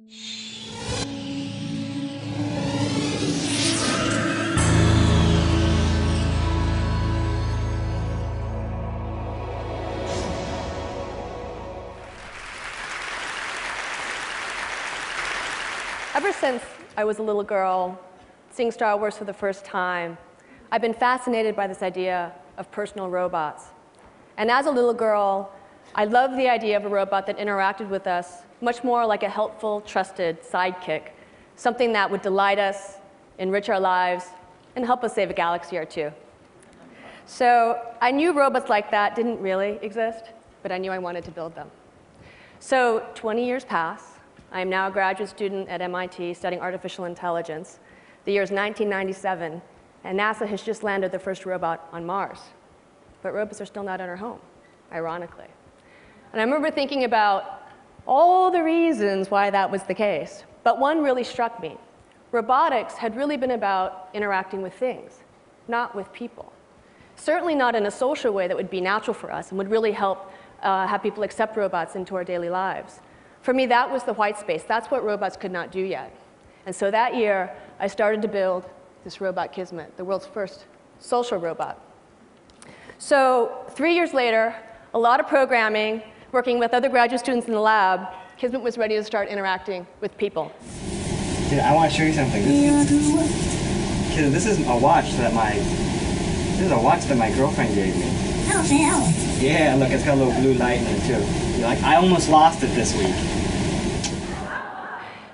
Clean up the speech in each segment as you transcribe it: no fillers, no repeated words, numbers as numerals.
Ever since I was a little girl, seeing Star Wars for the first time, I've been fascinated by this idea of personal robots. And as a little girl, I loved the idea of a robot that interacted with us much more like a helpful, trusted sidekick, something that would delight us, enrich our lives, and help us save a galaxy or two. So I knew robots like that didn't really exist, but I knew I wanted to build them. So 20 years pass. I am now a graduate student at MIT studying artificial intelligence. The year is 1997, and NASA has just landed the first robot on Mars. But robots are still not in our home, ironically. And I remember thinking about all the reasons why that was the case. But one really struck me. Robotics had really been about interacting with things, not with people. Certainly not in a social way that would be natural for us and would really help have people accept robots into our daily lives. For me, that was the white space. That's what robots could not do yet. And so that year, I started to build this robot Kismet, the world's first social robot. So 3 years later, a lot of programming, working with other graduate students in the lab, Kismet was ready to start interacting with people. Dude, I want to show you something. This is a watch that my girlfriend gave me. Oh, yeah, look, it's got a little blue light in it too. Like, I almost lost it this week.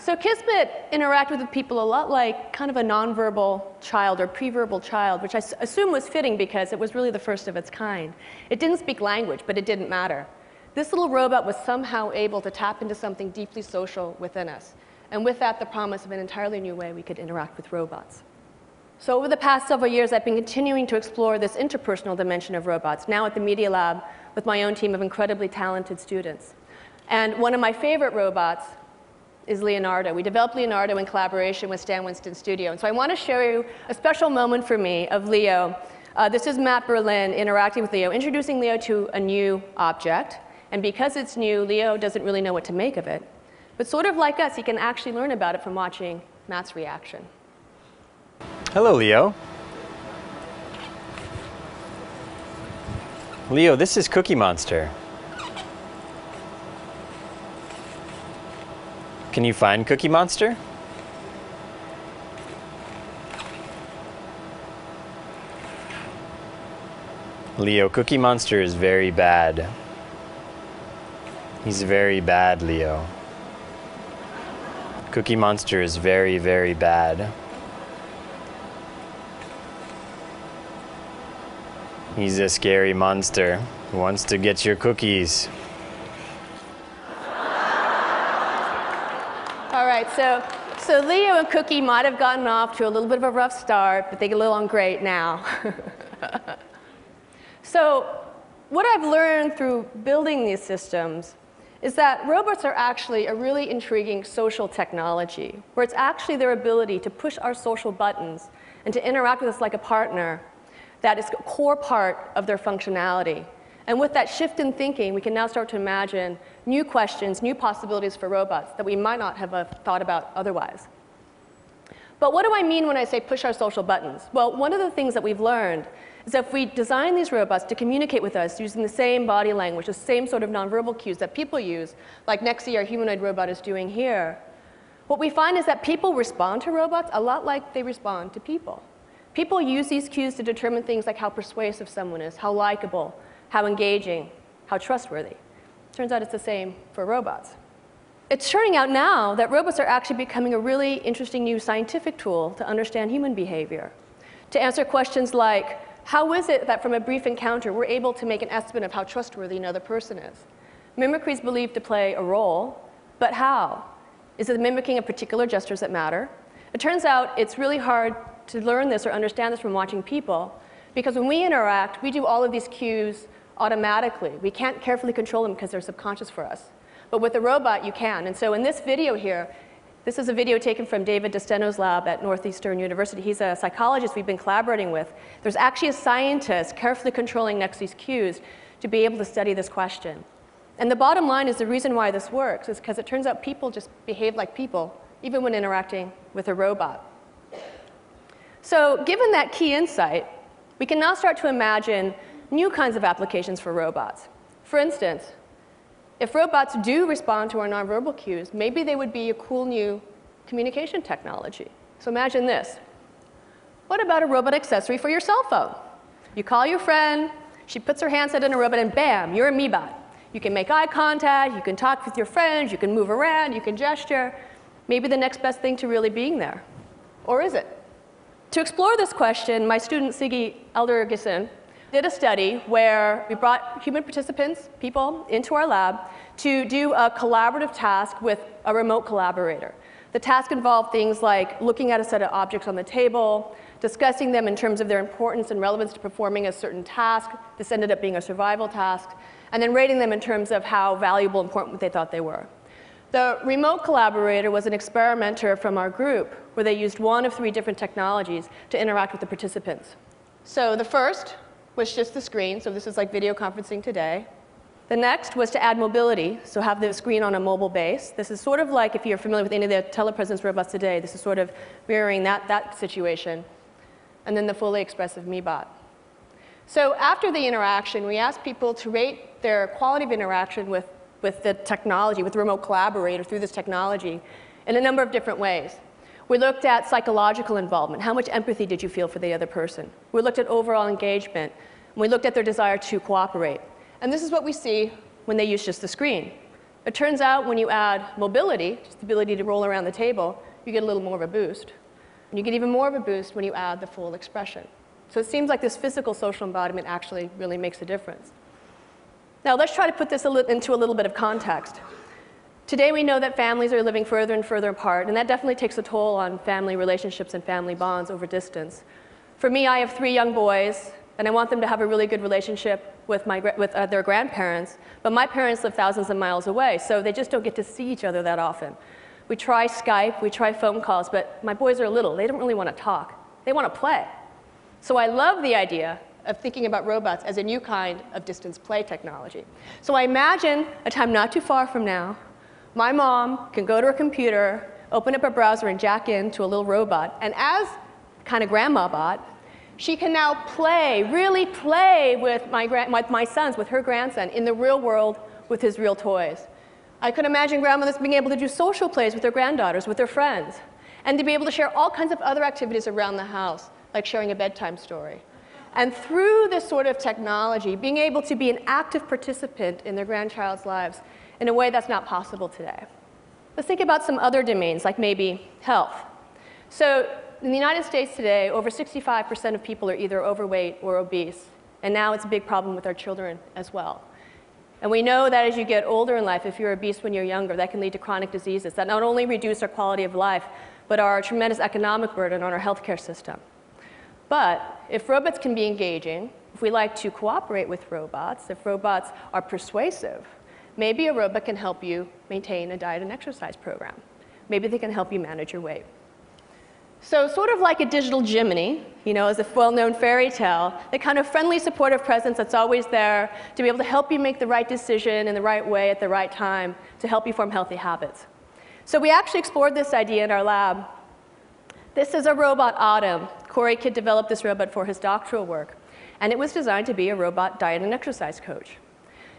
So Kismet interacted with people a lot like kind of a nonverbal child or preverbal child, which I assume was fitting because it was really the first of its kind. It didn't speak language, but it didn't matter. This little robot was somehow able to tap into something deeply social within us. And with that, the promise of an entirely new way we could interact with robots. So over the past several years, I've been continuing to explore this interpersonal dimension of robots, now at the Media Lab with my own team of incredibly talented students. And one of my favorite robots is Leonardo. We developed Leonardo in collaboration with Stan Winston Studio. And so I want to show you a special moment for me of Leo. This is Matt Berlin interacting with Leo, introducing Leo to a new object. And because it's new, Leo doesn't really know what to make of it. But sort of like us, he can actually learn about it from watching Matt's reaction. Hello, Leo. Leo, this is Cookie Monster. Can you find Cookie Monster? Leo, Cookie Monster is very bad. He's very bad, Leo. Cookie Monster is very, very bad. He's a scary monster who wants to get your cookies. All right, so Leo and Cookie might have gotten off to a little bit of a rough start, but they get along great now. So what I've learned through building these systems is that robots are actually a really intriguing social technology, where it's actually their ability to push our social buttons and to interact with us like a partner that is a core part of their functionality. And with that shift in thinking, we can now start to imagine new questions, new possibilities for robots that we might not have thought about otherwise. But what do I mean when I say push our social buttons? Well, one of the things that we've learned is that if we design these robots to communicate with us using the same body language, the same sort of nonverbal cues that people use, like Nexi, our humanoid robot, is doing here, what we find is that people respond to robots a lot like they respond to people. People use these cues to determine things like how persuasive someone is, how likable, how engaging, how trustworthy. Turns out it's the same for robots. It's turning out now that robots are actually becoming a really interesting new scientific tool to understand human behavior, to answer questions like, how is it that from a brief encounter we're able to make an estimate of how trustworthy another person is? Mimicry is believed to play a role, but how? Is it mimicking of particular gestures that matter? It turns out it's really hard to learn this or understand this from watching people, because when we interact, we do all of these cues automatically. We can't carefully control them because they're subconscious for us. But with a robot, you can. And so in this video here, this is a video taken from David DeSteno's lab at Northeastern University. He's a psychologist we've been collaborating with. There's actually a scientist carefully controlling Nexi's cues to be able to study this question. And the bottom line is the reason why this works is because it turns out people just behave like people, even when interacting with a robot. So given that key insight, we can now start to imagine new kinds of applications for robots. For instance, if robots do respond to our nonverbal cues, maybe they would be a cool new communication technology. So imagine this. What about a robot accessory for your cell phone? You call your friend, she puts her handset in a robot, and bam, you're a MeBot. You can make eye contact, you can talk with your friends, you can move around, you can gesture. Maybe the next best thing to really being there. Or is it? To explore this question, my student Siggy Eldergissen did a study where we brought human participants, people, into our lab to do a collaborative task with a remote collaborator. The task involved things like looking at a set of objects on the table, discussing them in terms of their importance and relevance to performing a certain task. This ended up being a survival task, and then rating them in terms of how valuable and important they thought they were. The remote collaborator was an experimenter from our group where they used one of 3 different technologies to interact with the participants. So the first was just the screen, so this is like video conferencing today. The next was to add mobility, so have the screen on a mobile base. This is sort of like, if you're familiar with any of the telepresence robots today, this is sort of mirroring that situation. And then the fully expressive MeBot. So after the interaction, we asked people to rate their quality of interaction with the technology, with the remote collaborator through this technology in a number of different ways. We looked at psychological involvement. How much empathy did you feel for the other person? We looked at overall engagement. And we looked at their desire to cooperate. And this is what we see when they use just the screen. It turns out when you add mobility, just the ability to roll around the table, you get a little more of a boost. And you get even more of a boost when you add the full expression. So it seems like this physical social embodiment actually really makes a difference. Now let's try to put this into a little bit of context. Today we know that families are living further and further apart, and that definitely takes a toll on family relationships and family bonds over distance. For me, I have 3 young boys, and I want them to have a really good relationship with their grandparents, but my parents live thousands of miles away, so they just don't get to see each other that often. We try Skype, we try phone calls, but my boys are little. They don't really want to talk. They want to play. So I love the idea of thinking about robots as a new kind of distance play technology. So I imagine a time not too far from now, my mom can go to her computer, open up a browser, and jack into a little robot. And as kind of grandma bot, she can now play, really play with my sons, with her grandson, in the real world with his real toys. I could imagine grandmothers being able to do social plays with their granddaughters, with their friends, and to be able to share all kinds of other activities around the house, like sharing a bedtime story. And through this sort of technology, being able to be an active participant in their grandchild's lives in a way that's not possible today. Let's think about some other domains, like maybe health. So in the United States today, over 65% of people are either overweight or obese. And now it's a big problem with our children as well. And we know that as you get older in life, if you're obese when you're younger, that can lead to chronic diseases that not only reduce our quality of life, but are a tremendous economic burden on our healthcare system. But if robots can be engaging, if we like to cooperate with robots, if robots are persuasive, maybe a robot can help you maintain a diet and exercise program. Maybe they can help you manage your weight. So sort of like a digital Jiminy, as a well-known fairy tale, the kind of friendly, supportive presence that's always there to be able to help you make the right decision in the right way at the right time to help you form healthy habits. So we actually explored this idea in our lab. This is a robot, Autumn. Corey Kidd developed this robot for his doctoral work, and it was designed to be a robot diet and exercise coach.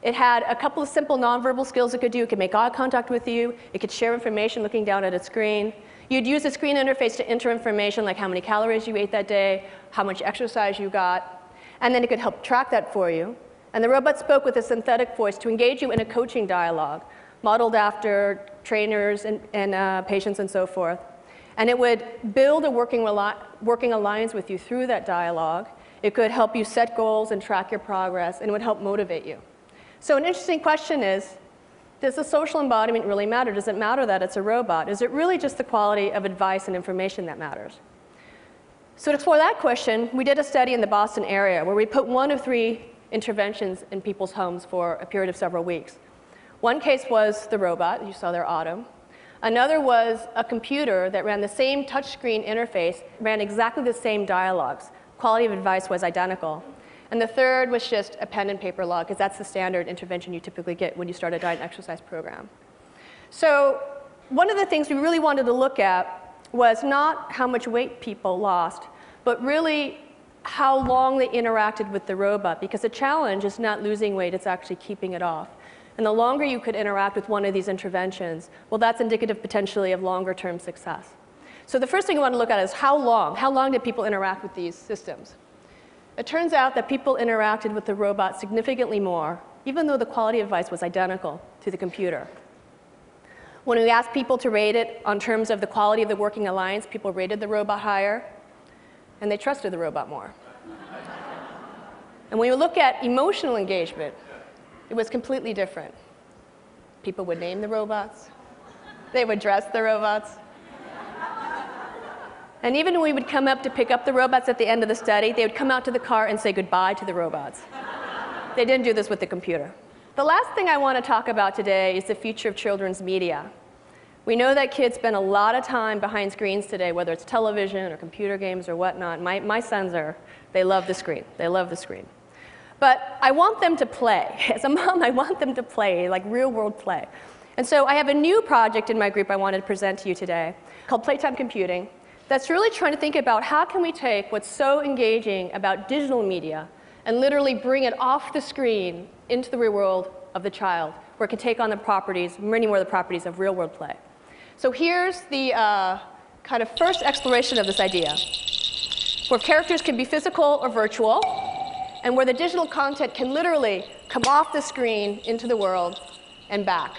It had a couple of simple nonverbal skills it could do. It could make eye contact with you. It could share information looking down at a screen. You'd use the screen interface to enter information like how many calories you ate that day, how much exercise you got, and then it could help track that for you. And the robot spoke with a synthetic voice to engage you in a coaching dialogue, modeled after trainers and patients and so forth. And it would build a working alliance with you through that dialogue. It could help you set goals and track your progress, and it would help motivate you. So an interesting question is, does the social embodiment really matter? Does it matter that it's a robot? Is it really just the quality of advice and information that matters? So to explore that question, we did a study in the Boston area where we put 1 of 3 interventions in people's homes for a period of several weeks. One case was the robot, you saw there, Autumn. Another was a computer that ran the same touchscreen interface, ran exactly the same dialogues. Quality of advice was identical. And the third was just a pen and paper log, because that's the standard intervention you typically get when you start a diet and exercise program. So one of the things we really wanted to look at was not how much weight people lost, but really how long they interacted with the robot, because the challenge is not losing weight, it's actually keeping it off. And the longer you could interact with one of these interventions, well, that's indicative potentially of longer-term success. So the first thing I want to look at is how long did people interact with these systems? It turns out that people interacted with the robot significantly more, even though the quality of advice was identical to the computer. When we asked people to rate it on terms of the quality of the working alliance, people rated the robot higher, and they trusted the robot more. And when you look at emotional engagement, it was completely different. People would name the robots. They would dress the robots. And even when we would come up to pick up the robots at the end of the study, they would come out to the car and say goodbye to the robots. They didn't do this with the computer. The last thing I want to talk about today is the future of children's media. We know that kids spend a lot of time behind screens today, whether it's television or computer games or whatnot. My sons they love the screen. They love the screen. But I want them to play. As a mom, I want them to play, like real-world play. And so I have a new project in my group I wanted to present to you today called Playtime Computing that's really trying to think about how can we take what's so engaging about digital media and literally bring it off the screen into the real world of the child, where it can take on the properties, many more of the properties of real-world play. So here's the kind of first exploration of this idea, where characters can be physical or virtual, and where the digital content can literally come off the screen into the world and back.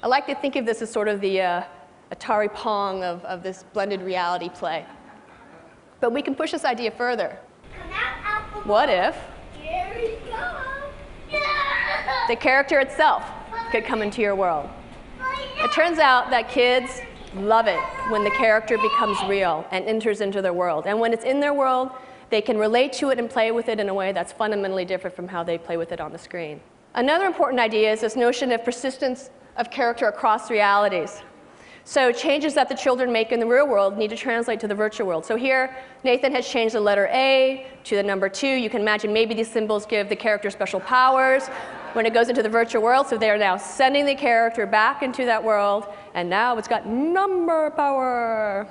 I like to think of this as sort of the Atari Pong of this blended reality play. But we can push this idea further. What if the character itself could come into your world? It turns out that kids love it when the character becomes real and enters into their world. And when it's in their world, they can relate to it and play with it in a way that's fundamentally different from how they play with it on the screen. Another important idea is this notion of persistence of character across realities. So changes that the children make in the real world need to translate to the virtual world. So here, Nathan has changed the letter A to the number 2. You can imagine maybe these symbols give the character special powers when it goes into the virtual world. So they are now sending the character back into that world, and now it's got number power.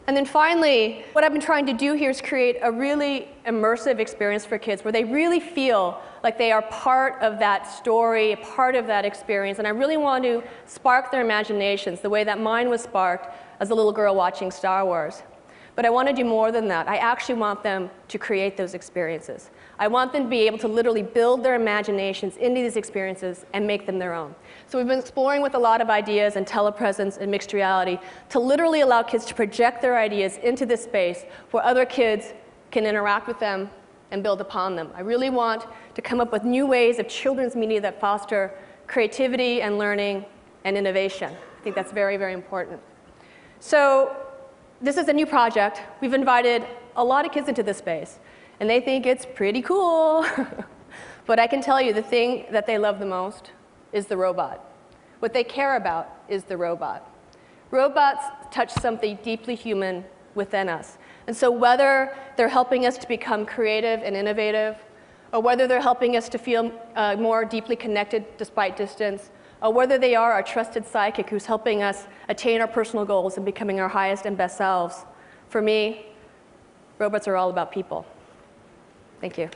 And then finally, what I've been trying to do here is create a really immersive experience for kids where they really feel like they are part of that story, part of that experience. And I really want to spark their imaginations the way that mine was sparked as a little girl watching Star Wars. But I want to do more than that. I actually want them to create those experiences. I want them to be able to literally build their imaginations into these experiences and make them their own. So we've been exploring with a lot of ideas and telepresence and mixed reality to literally allow kids to project their ideas into this space where other kids can interact with them and build upon them. I really want to come up with new ways of children's media that foster creativity and learning and innovation. I think that's very, very important. So this is a new project. We've invited a lot of kids into this space, and they think it's pretty cool. But I can tell you the thing that they love the most is the robot. What they care about is the robot. Robots touch something deeply human within us. And so whether they're helping us to become creative and innovative, or whether they're helping us to feel more deeply connected despite distance, or whether they are our trusted sidekick who's helping us attain our personal goals and becoming our highest and best selves, for me, robots are all about people. Thank you.